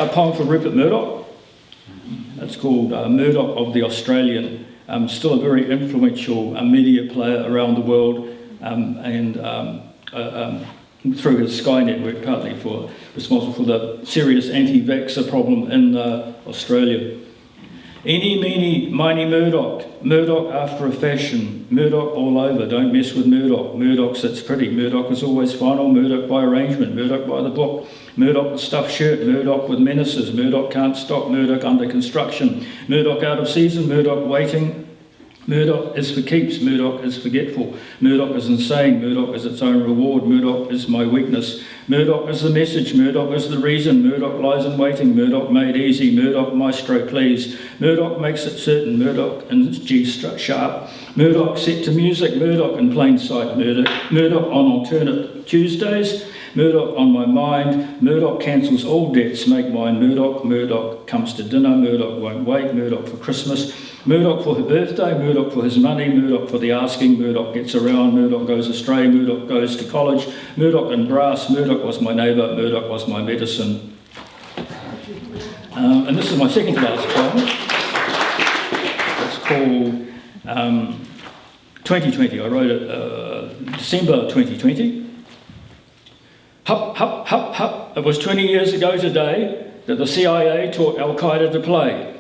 a poem for Rupert Murdoch. It's called Murdoch of the Australian. Still a very influential media player around the world, and through his Sky network, partly responsible for the serious anti-vaxxer problem in Australia. Eeny, meeny, miny Murdoch. Murdoch after a fashion. Murdoch all over. Don't mess with Murdoch. Murdoch sits pretty. Murdoch is always final. Murdoch by arrangement. Murdoch by the book. Murdoch with stuffed shirt. Murdoch with menaces. Murdoch can't stop. Murdoch under construction. Murdoch out of season. Murdoch waiting. Murdoch is for keeps. Murdoch is forgetful. Murdoch is insane. Murdoch is its own reward. Murdoch is my weakness. Murdoch is the message. Murdoch is the reason. Murdoch lies in waiting. Murdoch made easy. Murdoch maestro please. Murdoch makes it certain. Murdoch in G sharp. Murdoch set to music. Murdoch in plain sight. Murdoch on alternate Tuesdays. Murdoch on my mind. Murdoch cancels all debts. Make mine Murdoch. Murdoch comes to dinner. Murdoch won't wait. Murdoch for Christmas. Murdoch for her birthday, Murdoch for his money, Murdoch for the asking, Murdoch gets around, Murdoch goes astray, Murdoch goes to college, Murdoch in brass, Murdoch was my neighbour, Murdoch was my medicine. And this is my second to last poem. It's called 2020. I wrote it December 2020. Hup, hup, hup, hup. It was 20 years ago today that the CIA taught Al-Qaeda to play.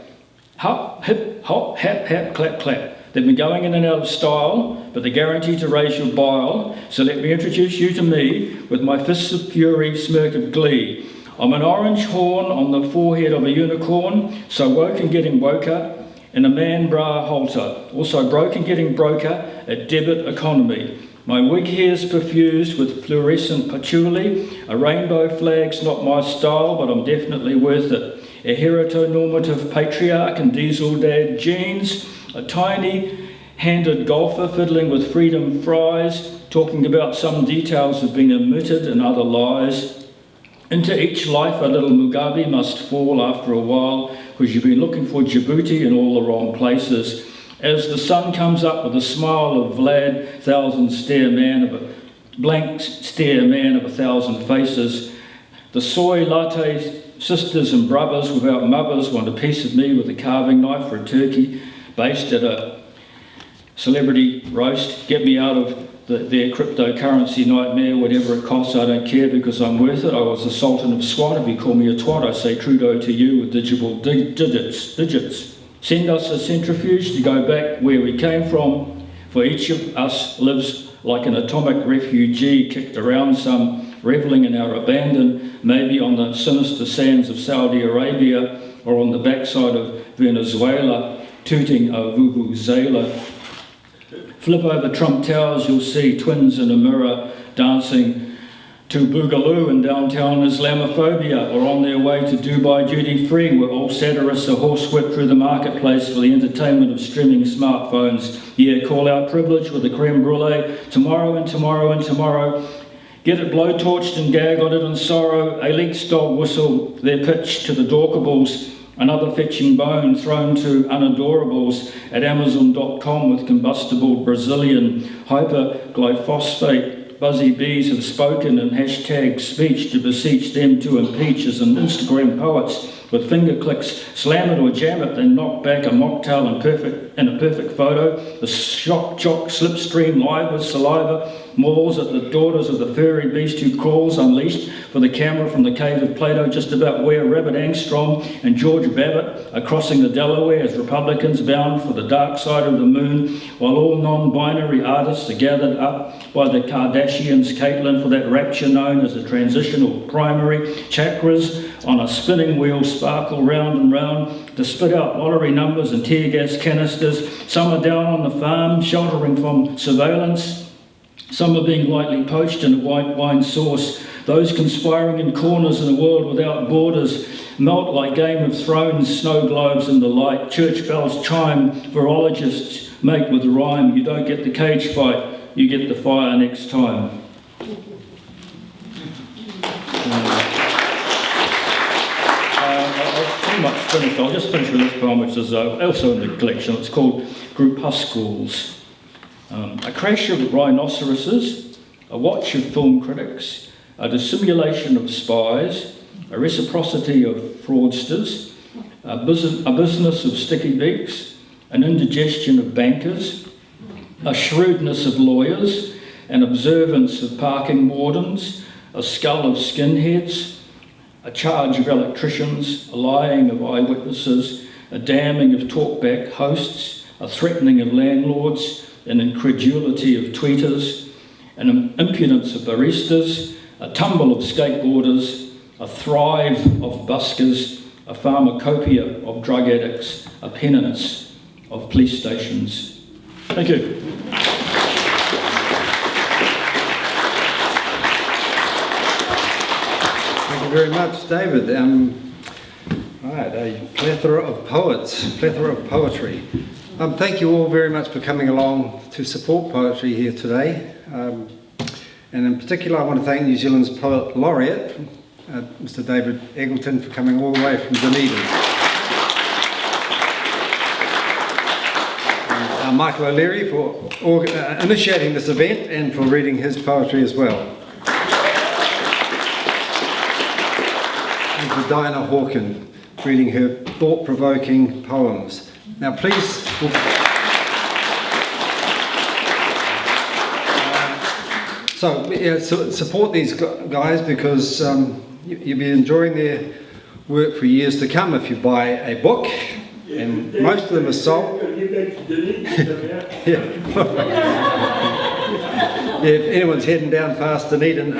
Hup, hip, hop, hap, hap, clap, clap. They've been going in and out of style, but they're guaranteed to raise your bile. So let me introduce you to me with my fists of fury, smirk of glee. I'm an orange horn on the forehead of a unicorn, so woke and getting woker in a man bra halter. Also broke and getting broker at debit economy. My wig hair's perfused with fluorescent patchouli. A rainbow flag's not my style, but I'm definitely worth it. A heteronormative patriarch in diesel dad jeans, a tiny-handed golfer fiddling with freedom fries, talking about some details have been omitted and other lies. Into each life a little Mugabe must fall after a while, because you've been looking for Djibouti in all the wrong places. As the sun comes up with a smile of Vlad, blank stare man of a thousand faces, the soy latte sisters and brothers without mothers want a piece of me with a carving knife for a turkey based at a celebrity roast. Get me out of their cryptocurrency nightmare, whatever it costs, I don't care because I'm worth it. I was the Sultan of Swat. If you call me a twat, I say Trudeau to you with digital digits. Send us a centrifuge to go back where we came from, for each of us lives like an atomic refugee kicked around some, revelling in our abandon, maybe on the sinister sands of Saudi Arabia or on the backside of Venezuela, tooting a vuvuzela. Flip over Trump Towers, you'll see twins in a mirror dancing to Boogaloo in downtown Islamophobia, or on their way to Dubai duty free, where all satirists are horsewhipped through the marketplace for the entertainment of streaming smartphones. Yeah, call out privilege with a creme brulee, tomorrow and tomorrow and tomorrow. Get it blowtorched and gag on it in sorrow. Elites dog whistle their pitch to the dorkables. Another fetching bone thrown to unadorables at Amazon.com with combustible Brazilian hyperglyphosate. Buzzy bees have spoken in hashtag speech to beseech them to impeach as an Instagram poets with finger clicks, slam it or jam it, then knock back a mocktail in a perfect photo. The shock jock slipstream live with saliva mauls at the daughters of the furry beast who crawls unleashed for the camera from the cave of Plato, just about where Rabbit Angstrom and George Babbitt are crossing the Delaware as Republicans bound for the dark side of the moon, while all non-binary artists are gathered up by the Kardashians, Caitlyn, for that rapture known as a transitional primary. Chakras on a spinning wheel sparkle round and round to spit out lottery numbers and tear gas canisters. Some are down on the farm, sheltering from surveillance. Some are being lightly poached in a white wine sauce. Those conspiring in corners in a world without borders melt like Game of Thrones snow globes in the light. Church bells chime, virologists make with rhyme. You don't get the cage fight, you get the fire next time. I've pretty much finished. I'll just finish with this poem, which is also in the collection. It's called Groupuscles. A crash of rhinoceroses, a watch of film critics, a dissimulation of spies, a reciprocity of fraudsters, a business of sticky beaks, an indigestion of bankers, a shrewdness of lawyers, an observance of parking wardens, a skull of skinheads, a charge of electricians, a lying of eyewitnesses, a damning of talkback hosts, a threatening of landlords, an incredulity of tweeters, an impudence of baristas, a tumble of skateboarders, a thrive of buskers, a pharmacopoeia of drug addicts, a penance of police stations. Thank you. Thank you very much, David. Right, a plethora of poets, plethora of poetry. Thank you all very much for coming along to support poetry here today. And in particular, I want to thank New Zealand's Poet Laureate, Mr. David Eggleton, for coming all the way from Dunedin. And Michael O'Leary for initiating this event and for reading his poetry as well. And for Dinah Hawken, reading her thought-provoking poems. Now please, support these guys because you'll be enjoying their work for years to come if you buy a book, and most of them are sold. If anyone's heading down past Dunedin,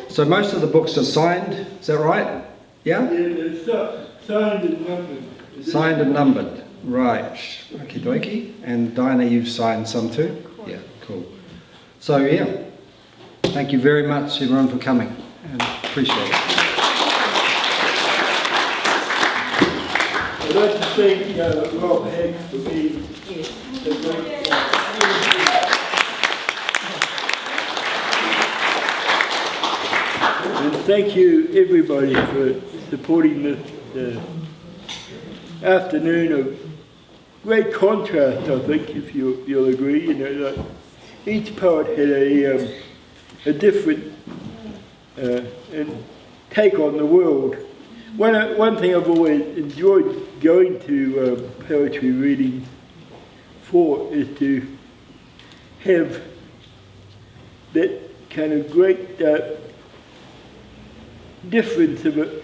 so most of the books are signed, is that right? Yeah? Yeah, signed and numbered. Signed and numbered, right. Okie dokie. And Dinah, you've signed some too? Yeah, cool. So yeah, thank you very much everyone for coming, and appreciate it. I'd like to thank Rob Heck for being a great and thank you everybody for supporting this afternoon of great contrast, I think, if you'll agree. You know, like each poet had a different take on the world. One thing I've always enjoyed going to poetry reading for is to have that kind of great difference of a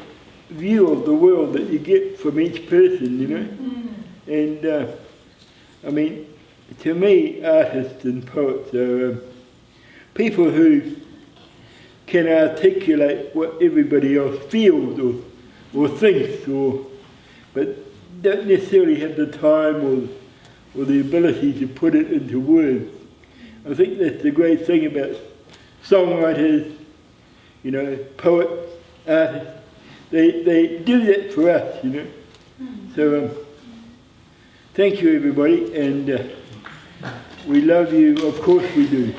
view of the world that you get from each person, you know. And I mean, to me, artists and poets are people who can articulate what everybody else feels or thinks, but don't necessarily have the time or the ability to put it into words. I think that's the great thing about songwriters, you know, poets, artists. They do that for us, you know. So thank you everybody, and we love you, of course we do.